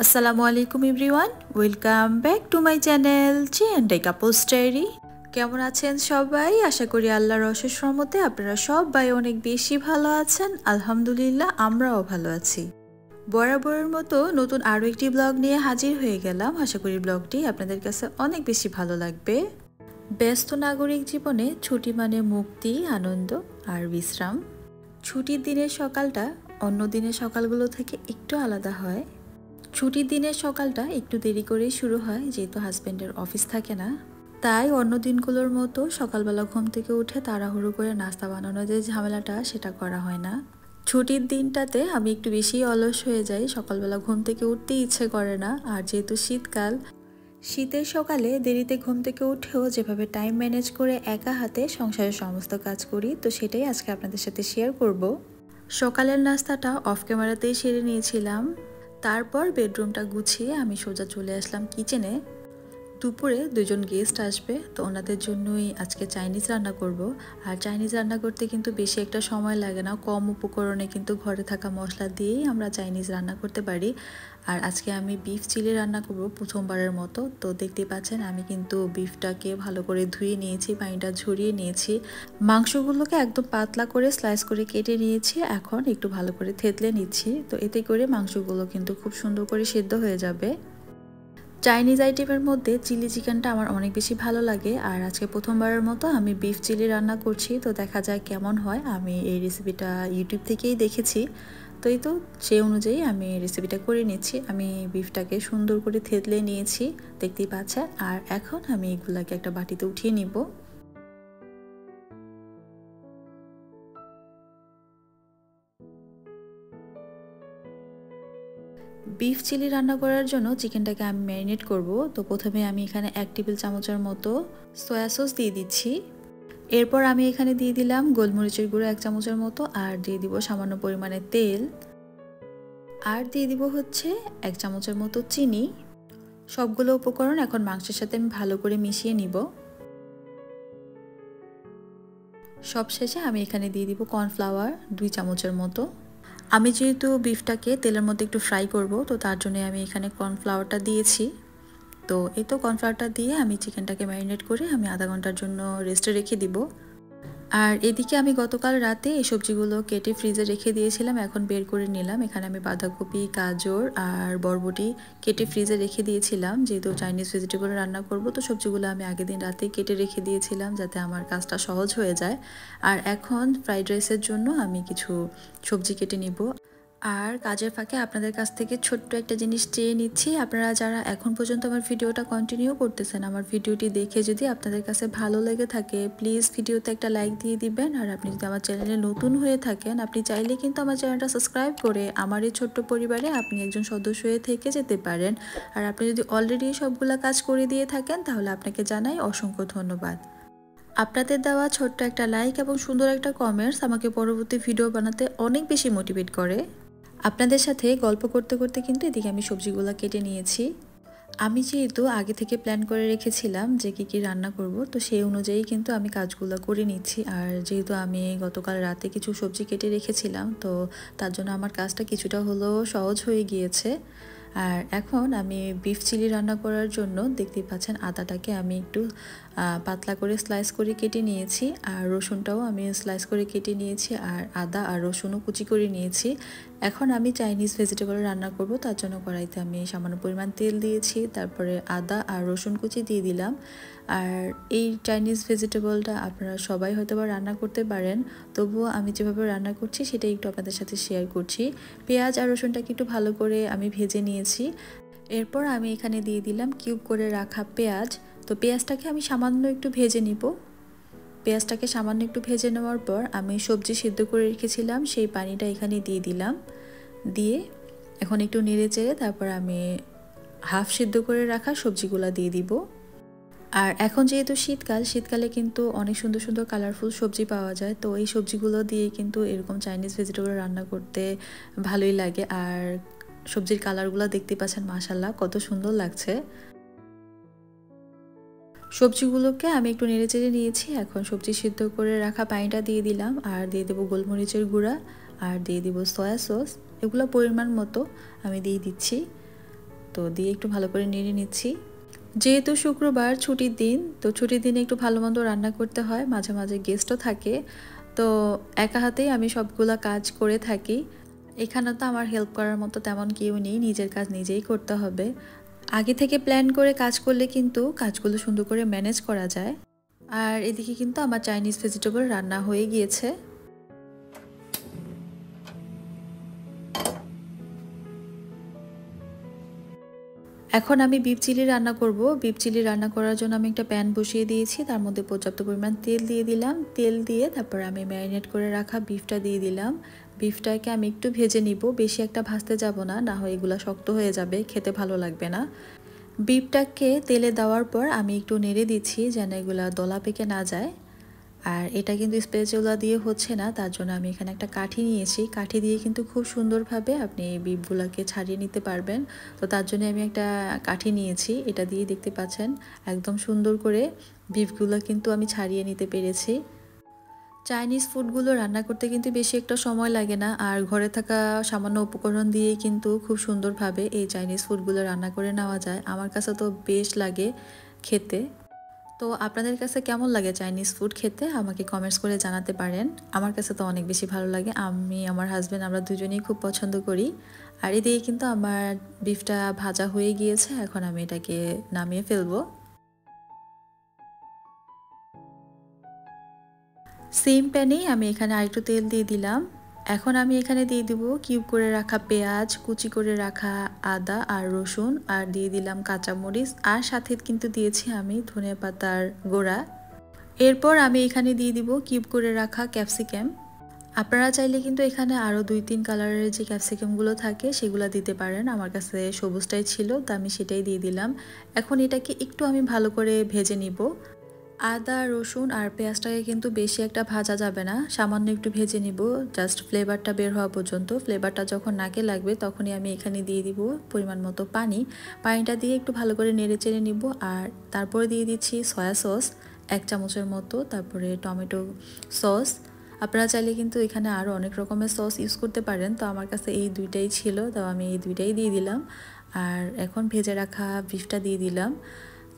আসসালামু আলাইকুম everyone, welcome back to my channel G and D couples diary. কেমন আছেন সবাই? আশা করি আল্লাহর অশেষ রহমতে আপনারা সবাই অনেক বেশি ভালো আছেন। আলহামদুলিল্লাহ, আমরাও ভালো আছি। বরাবরের মতো নতুন আরও একটি ব্লগ নিয়ে হাজির হয়ে গেলাম। আশা করি ব্লগটি আপনাদের কাছে অনেক বেশি ভালো লাগবে। ব্যস্ত নাগরিক জীবনে ছুটি মানে মুক্তি, আনন্দ আর বিশ্রাম। ছুটির দিনের সকালটা অন্য দিনের সকালগুলো থেকে একটু আলাদা হয়। ছুটির দিনের সকালটা একটু দেরি করেই শুরু হয়, যেহেতু হাজব্যান্ডের অফিস থাকে না। তাই অন্য দিনগুলোর মতো সকালবেলা ঘুম থেকে উঠে তাড়াহুড়ো করে নাস্তা বানানোর যে ঝামেলাটা, সেটা করা হয় না। ছুটির দিনটাতে আমি একটু বেশি অলস হয়ে যাই, সকালবেলা ঘুম থেকে উঠতেই ইচ্ছে করে না। আর যেহেতু শীতকাল, শীতের সকালে দেরিতে ঘুম থেকে উঠেও যেভাবে টাইম ম্যানেজ করে একা হাতে সংসারের সমস্ত কাজ করি, তো সেটাই আজকে আপনাদের সাথে শেয়ার করব। সকালের নাস্তাটা অফ ক্যামেরাতেই সেরে নিয়েছিলাম। তারপর বেডরুমটা গুছিয়ে আমি সোজা চলে আসলাম কিচেনে। দুপুরে দুজন গেস্ট আসবে, তো ওনাদের জন্যই আজকে চাইনিজ রান্না করব। আর চাইনিজ রান্না করতে কিন্তু বেশি একটা সময় লাগে না, কম উপকরণে কিন্তু ঘরে থাকা মশলা দিয়েই আমরা চাইনিজ রান্না করতে পারি। আর আজকে আমি বিফ চিলি রান্না করব প্রথমবারের মতো। তো দেখতে পাচ্ছেন আমি কিন্তু বিফটাকে ভালো করে ধুয়ে নিয়েছি, পানিটা ঝরিয়ে নিয়েছি। মাংসগুলোকে একদম পাতলা করে স্লাইস করে কেটে নিয়েছি, এখন একটু ভালো করে থেতলে নিচ্ছি। তো এতে করে মাংসগুলো কিন্তু খুব সুন্দর করে সিদ্ধ হয়ে যাবে। চাইনিজ আইটেমের মধ্যে চিলি চিকেনটা আমার অনেক বেশি ভালো লাগে। আর আজকে প্রথমবারের মতো আমি বিফ চিলি রান্না করছি, তো দেখা যায় কেমন হয়। আমি এই রেসিপিটা ইউটিউব থেকেই দেখেছি, তো এই তো সেই অনুযায়ী আমি রেসিপিটা করে নিচ্ছি। আমি বিফটাকে সুন্দর করে থেতলে নিয়েছি, দেখতেই পাচ্ছেন। আর এখন আমি এগুলাকে একটা বাটিতে উঠিয়ে নিব। বিফ চিলি রান্না করার জন্য চিকেনটাকে আমি ম্যারিনেট করব। তো প্রথমে আমি এখানে 1 টেবিল চামচের মতো সয়া সস দিয়ে দিচ্ছি। এরপর আমি এখানে দিয়ে দিলাম গোলমরিচের গুঁড়ো 1 চামচের মতো, আর দিয়ে দিব সামান্য পরিমাণে তেল, আর দিয়ে দিব হচ্ছে 1 চামচের মতো চিনি। সবগুলো উপকরণ এখন মাংসের সাথে আমি ভালো করে মিশিয়ে নিব। সবশেষে আমি এখানে দিয়ে দিব কর্নফ্লাওয়ার 2 চামচের মতো। আমি যেহেতু বিফটাকে তেলের মধ্যে একটু ফ্রাই করব, তো তার জন্য আমি এখানে কর্নফ্লাওয়ারটা দিয়েছি। তো এই তো কর্নফ্লাওয়ারটা দিয়ে আমি চিকেনটাকে ম্যারিনেট করে আমি আধা ঘন্টার জন্য রেস্টে রেখে দিব। আর এদিকে আমি গতকাল রাতে এই সবজিগুলো কেটে ফ্রিজে রেখে দিয়েছিলাম, এখন বের করে নিলাম। এখানে আমি বাঁধাকপি, গাজর আর বরবটি কেটে ফ্রিজে রেখে দিয়েছিলাম, যেহেতু চাইনিজ ভেজিটেবল রান্না করব। তো সবজিগুলো আমি আগের দিন রাতেই কেটে রেখে দিয়েছিলাম, যাতে আমার কাজটা সহজ হয়ে যায়। আর এখন ফ্রাইড রাইসের জন্য আমি কিছু সবজি কেটে নিব। আর কাজের ফাঁকে আপনাদের কাছ থেকে ছোট্ট একটা জিনিস চেয়ে নিচ্ছি। আপনারা যারা এখন পর্যন্ত আমার ভিডিওটা কন্টিনিউ করতেছেন, আমার ভিডিওটি দেখে যদি আপনাদের কাছে ভালো লেগে থাকে, প্লিজ ভিডিওতে একটা লাইক দিয়ে দিবেন। আর আপনি যদি আমার চ্যানেলে নতুন হয়ে থাকেন, আপনি চাইলে কিন্তু আমার চ্যানেলটা সাবস্ক্রাইব করে আমার এই ছোট্ট পরিবারে আপনি একজন সদস্য হয়ে থেকে যেতে পারেন। আর আপনি যদি অলরেডি সবগুলা কাজ করে দিয়ে থাকেন, তাহলে আপনাকে জানাই অসংখ্য ধন্যবাদ। আপনাদের দেওয়া ছোট্ট একটা লাইক এবং সুন্দর একটা কমেন্টস আমাকে পরবর্তী ভিডিও বানাতে অনেক বেশি মোটিভেট করে। আপনাদের সাথে গল্প করতে করতে কিন্তু এদিকে আমি সবজিগুলো কেটে নিয়েছি। আমি যেহেতু আগে থেকে প্ল্যান করে রেখেছিলাম যে কী রান্না করব, তো সেই অনুযায়ী কিন্তু আমি কাজগুলো করে নিচ্ছি। আর যেহেতু আমি গতকাল রাতে কিছু সবজি কেটে রেখেছিলাম, তো তার জন্য আমার কাজটা কিছুটা হলেও সহজ হয়ে গিয়েছে। আর এখন আমি বিফ চিলি রান্না করার জন্য দেখতেই পাচ্ছেন আদাটাকে আমি একটু পাতলা করে স্লাইস করে কেটে নিয়েছি, আর রসুনটাও আমি স্লাইস করে কেটে নিয়েছি, আর আদা আর রসুনও কুচি করে নিয়েছি। এখন আমি চাইনিজ ভেজিটেবল রান্না করব, তার জন্য কড়াইতে আমি সামান্য পরিমাণ তেল দিয়েছি, তারপরে আদা আর রসুন কুচি দিয়ে দিলাম। আর এই চাইনিজ ভেজিটেবলটা আপনারা সবাই হয়তো বা রান্না করতে পারেন, তবুও আমি যেভাবে রান্না করছি সেটাই একটু আপনাদের সাথে শেয়ার করছি। পেঁয়াজ আর রসুনটাকে একটু ভালো করে আমি ভেজে নিয়েছি। এরপর আমি এখানে দিয়ে দিলাম কিউব করে রাখা পেঁয়াজ। তো পেঁয়াজটাকে আমি সামান্য একটু ভেজে নিব। পেঁয়াজটাকে সামান্য একটু ভেজে নেওয়ার পর আমি সবজি সিদ্ধ করে রেখেছিলাম, সেই পানিটা এখানে দিয়ে দিলাম। দিয়ে এখন একটু নেড়ে চেড়ে তারপর আমি হাফ সিদ্ধ করে রাখা সবজিগুলো দিয়ে দিব। আর এখন যেহেতু শীতকাল, শীতকালে কিন্তু অনেক সুন্দর সুন্দর কালারফুল সবজি পাওয়া যায়, তো এই সবজিগুলো দিয়ে কিন্তু এরকম চাইনিজ ভেজিটেবল রান্না করতে ভালোই লাগে। আর সবজির কালারগুলো দেখতে পাচ্ছেন, মাশাল্লাহ কত সুন্দর লাগছে। সবজিগুলোকে আমি একটু নেড়েচেড়ে নিয়েছি। এখন সবজি সিদ্ধ করে রাখা পানিটা দিয়ে দিলাম, আর দিয়ে দেবো গোলমরিচের গুঁড়া, আর দিয়ে দেবো সয়া সস। এগুলো পরিমাণ মতো আমি দিয়ে দিচ্ছি। তো দিয়ে একটু ভালো করে নেড়ে নিচ্ছি। যেহেতু শুক্রবার ছুটির দিন, তো ছুটির দিনে একটু ভালো মন্দ রান্না করতে হয়, মাঝে মাঝে গেস্টও থাকে। তো একা হাতেই আমি সবগুলা কাজ করে থাকি। এখানে তো আমার হেল্প করার মতো তেমন কেউ নেই, নিজের কাজ নিজেই করতে হবে। আগে থেকে প্ল্যান করে কাজ করলে কিন্তু কাজগুলো সুন্দর করে ম্যানেজ করা যায়। আর এদিকে কিন্তু আমার চাইনিজ ভেজিটেবল রান্না হয়ে গিয়েছে। এখন আমি বিফ চিলি রান্না করব। বিফ চিলি রান্না করার জন্য আমি একটা প্যান বসিয়ে দিয়েছি, তার মধ্যে পর্যাপ্ত পরিমাণ তেল দিয়ে দিলাম। তেল দিয়ে তারপর আমি ম্যারিনেট করে রাখা বিফটা দিয়ে দিলাম। বিফটাকে আমি একটু ভেজে নিব, বেশি একটা ভাজতে যাব না, না হয় এগুলো শক্ত হয়ে যাবে, খেতে ভালো লাগবে না। বিফটাকে তেলে দেওয়ার পর আমি একটু নেড়ে দিচ্ছি যেন এগুলা দলা পেকে না যায়। আর এটা কিন্তু স্প্যাচুলা দিয়ে হচ্ছে না, তার জন্য আমি এখানে একটা কাঠি নিয়েছি। কাঠি দিয়ে কিন্তু খুব সুন্দরভাবে আপনি এই বিফগুলোকে ছাড়িয়ে নিতে পারবেন। তো তার জন্য আমি একটা কাঠি নিয়েছি, এটা দিয়ে দেখতে পাচ্ছেন একদম সুন্দর করে বিফগুলো কিন্তু আমি ছাড়িয়ে নিতে পেরেছি। চাইনিজ ফুডগুলো রান্না করতে কিন্তু বেশি একটা সময় লাগে না, আর ঘরে থাকা সামান্য উপকরণ দিয়েই কিন্তু খুব সুন্দরভাবে এই চাইনিজ ফুডগুলো রান্না করে নেওয়া যায়। আমার কাছে তো বেশ লাগে খেতে। তো আপনাদের কাছে কেমন লাগে চাইনিজ ফুড খেতে আমাকে কমেন্টস করে জানাতে পারেন। আমার কাছে তো অনেক বেশি ভালো লাগে, আমি আমার হাজব্যান্ড আমরা দুজনেই খুব পছন্দ করি। আর এদিকে কিন্তু আমার বিফটা ভাজা হয়ে গিয়েছে, এখন আমি এটাকে নামিয়ে ফেলবো। সেম প্যানেই আমি এখানে আরেকটু তেল দিয়ে দিলাম। এখন আমি এখানে দিয়ে দিব কিউব করে রাখা পেঁয়াজ, কুচি করে রাখা আদা আর রসুন, আর দিয়ে দিলাম কাঁচামরিচ, আর সাথে কিন্তু দিয়েছি আমি ধনেপাতার গোড়া। এরপর আমি এখানে দিয়ে দিব কিউব করে রাখা ক্যাপসিকাম। আপনারা চাইলে কিন্তু এখানে আরও 2-3 কালারের যে ক্যাপসিকামগুলো থাকে সেগুলো দিতে পারেন। আমার কাছে সবুজটাই ছিল, তো আমি সেটাই দিয়ে দিলাম। এখন এটাকে একটু আমি ভালো করে ভেজে নিব। আদা, রসুন আর পেঁয়াজটাকে কিন্তু বেশি একটা ভাজা যাবে না, সামান্য একটু ভেজে নিব, জাস্ট ফ্লেভারটা বের হওয়া পর্যন্ত। ফ্লেভারটা যখন নাকে লাগবে তখনই আমি এখানে দিয়ে দিব পরিমাণ মতো পানি। পানিটা দিয়ে একটু ভালো করে নেড়ে চেড়ে নিব, আর তারপরে দিয়ে দিচ্ছি সয়া সস 1 চামচের মতো, তারপরে টমেটো সস। আপনারা চাইলে কিন্তু এখানে আরও অনেক রকমের সস ইউজ করতে পারেন, তো আমার কাছে এই দুইটাই ছিল, তো আমি এই দুইটাই দিয়ে দিলাম। আর এখন ভেজে রাখা বিফটা দিয়ে দিলাম।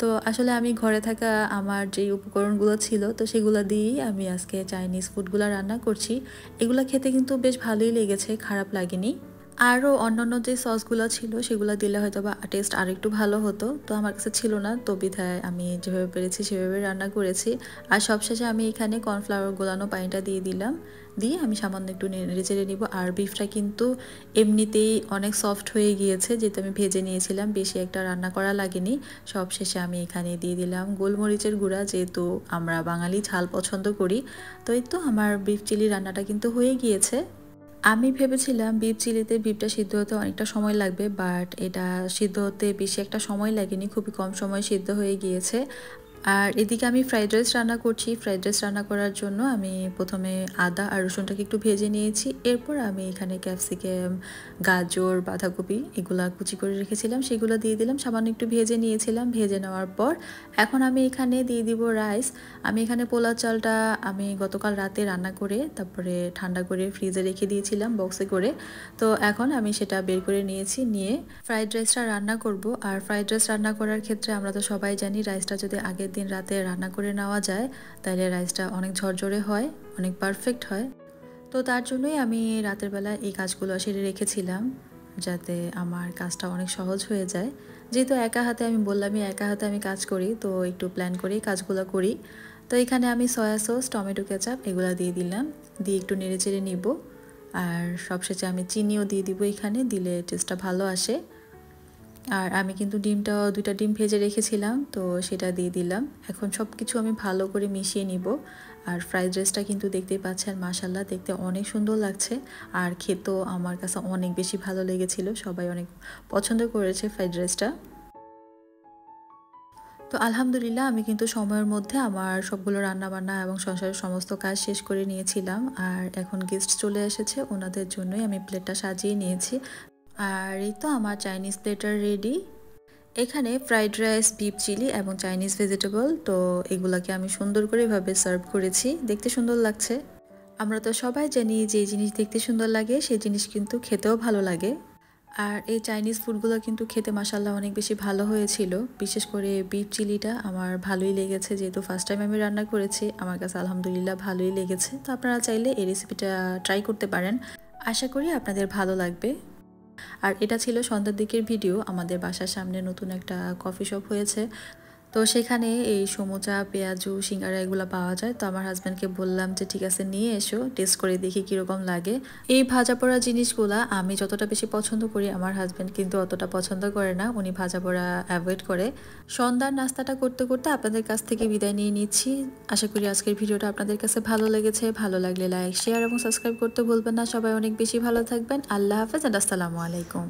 তো আসলে আমি ঘরে থাকা আমার যেই উপকরণগুলো ছিল তো সেগুলো দিয়েই আমি আজকে চাইনিজ ফুডগুলো রান্না করছি। এগুলো খেতে কিন্তু বেশ ভালোই লেগেছে, খারাপ লাগেনি। আরও অন্যান্য যে সসগুলো ছিল সেগুলো দিলে হয়তো বা টেস্ট আরেকটু ভালো হতো, তো আমার কাছে ছিল না, তো বিধায় আমি যেভাবে পেরেছি সেভাবে রান্না করেছি। আর সবশেষে আমি এখানে কর্নফ্লাওয়ার গোলানো পানিটা দিয়ে দিলাম, দিয়ে আমি সামান্য একটু নেড়ে চেড়ে নিব। আর বিফটা কিন্তু এমনিতেই অনেক সফট হয়ে গিয়েছে, যেহেতু আমি ভেজে নিয়েছিলাম, বেশি একটা রান্না করা লাগেনি। সবশেষে আমি এখানে দিয়ে দিলাম গোলমরিচের গুঁড়া, যেহেতু আমরা বাঙালি ঝাল পছন্দ করি। তো এই তো আমার বিফ চিলি রান্নাটা কিন্তু হয়ে গিয়েছে। আমি ভেবেছিলাম বিফ চিলিতে বিফটা সিদ্ধ হতে অনেকটা সময় লাগবে, বাট এটা সিদ্ধ হতে বেশি একটা সময় লাগেনি, খুবই কম সময় সিদ্ধ হয়ে গিয়েছে। আর এদিকে আমি ফ্রাইড রাইস রান্না করছি। ফ্রাইড রাইস রান্না করার জন্য আমি প্রথমে আদা আর রসুনটাকে একটু ভেজে নিয়েছি। এরপর আমি এখানে ক্যাপসিকাম, গাজর, বাঁধাকপি এগুলা কুচি করে রেখেছিলাম, সেগুলো দিয়ে দিলাম, সামান্য একটু ভেজে নিয়েছিলাম। ভেজে নেওয়ার পর এখন আমি এখানে দিয়ে দিব রাইস। আমি এখানে পোলাও চালটা আমি গতকাল রাতে রান্না করে তারপরে ঠান্ডা করে ফ্রিজে রেখে দিয়েছিলাম বক্সে করে। তো এখন আমি সেটা বের করে নিয়েছি, নিয়ে ফ্রাইড রাইসটা রান্না করব। আর ফ্রাইড রাইস রান্না করার ক্ষেত্রে আমরা তো সবাই জানি রাইসটা যদি আগের দিন রাতে রান্না করে নেওয়া যায় তাহলে রাইসটা অনেক ঝরঝরে হয়, অনেক পারফেক্ট হয়। তো তার জন্যই আমি রাতের বেলা এই কাজগুলো সেরে রেখেছিলাম, যাতে আমার কাজটা অনেক সহজ হয়ে যায়। যেহেতু একা হাতে, আমি বললামই একা হাতে আমি কাজ করি, তো একটু প্ল্যান করেই কাজগুলো করি। তো এখানে আমি সয়া সস, টমেটো কেচাপ এগুলো দিয়ে দিলাম, দিয়ে একটু নেড়ে চেড়ে নিব। আর সবশেষে আমি চিনিও দিয়ে দিব, এখানে দিলে টেস্টটা ভালো আসে। আর আমি কিন্তু ডিমটাও 2টা ডিম ভেজে রেখেছিলাম, তো সেটা দিয়ে দিলাম। এখন সব কিছু আমি ভালো করে মিশিয়ে নিব। আর ফ্রাইড রাইসটা কিন্তু দেখতেই পাচ্ছেন মাশাল্লাহ দেখতে অনেক সুন্দর লাগছে, আর খেতেও আমার কাছে অনেক বেশি ভালো লেগেছিল, সবাই অনেক পছন্দ করেছে ফ্রাইড রাইসটা। তো আলহামদুলিল্লাহ আমি কিন্তু সময়ের মধ্যে আমার সবগুলো রান্নাবান্না এবং সংসারের সমস্ত কাজ শেষ করে নিয়েছিলাম। আর এখন গেস্ট চলে এসেছে, ওনাদের জন্যই আমি প্লেটটা সাজিয়ে নিয়েছি। আর এই তো আমার চাইনিজ প্লেটার রেডি। এখানে ফ্রাইড রাইস, বিফ চিলি এবং চাইনিজ ভেজিটেবল, তো এগুলাকে আমি সুন্দর করে এভাবে সার্ভ করেছি, দেখতে সুন্দর লাগছে। আমরা তো সবাই জানি যে জিনিস দেখতে সুন্দর লাগে সেই জিনিস কিন্তু খেতেও ভালো লাগে। আর এই চাইনিজ ফুডগুলো কিন্তু খেতে মাশাআল্লাহ অনেক বেশি ভালো হয়েছিল। বিশেষ করে বিফ চিলিটা আমার ভালোই লেগেছে, যেহেতু ফার্স্ট টাইম আমি রান্না করেছি। আমার কাছে আলহামদুলিল্লাহ ভালোই লেগেছে। তো আপনারা চাইলে এই রেসিপিটা ট্রাই করতে পারেন, আশা করি আপনাদের ভালো লাগবে। আর এটা ছিল সন্ধ্যার দিকের ভিডিও। আমাদের বাসার সামনে নতুন একটা কফি শপ হয়েছে, তো সেখানে এই সমুচা, পেঁয়াজু, সিঙ্গারা এগুলো পাওয়া যায়। তো আমার হাজব্যান্ডকে বললাম যে ঠিক আছে নিয়ে এসো, টেস্ট করে দেখি কীরকম লাগে। এই ভাজা পোড়া জিনিসগুলা আমি যতটা বেশি পছন্দ করি, আমার হাজব্যান্ড কিন্তু অতটা পছন্দ করে না, উনি ভাজা পোড়া অ্যাভয়েড করে। সন্ধ্যার নাস্তাটা করতে করতে আপনাদের কাছ থেকে বিদায় নিয়ে নিচ্ছি। আশা করি আজকের ভিডিওটা আপনাদের কাছে ভালো লেগেছে। ভালো লাগলে লাইক, শেয়ার এবং সাবস্ক্রাইব করতে ভুলবেন না। সবাই অনেক বেশি ভালো থাকবেন। আল্লাহ হাফেজ, আসসালামু আলাইকুম।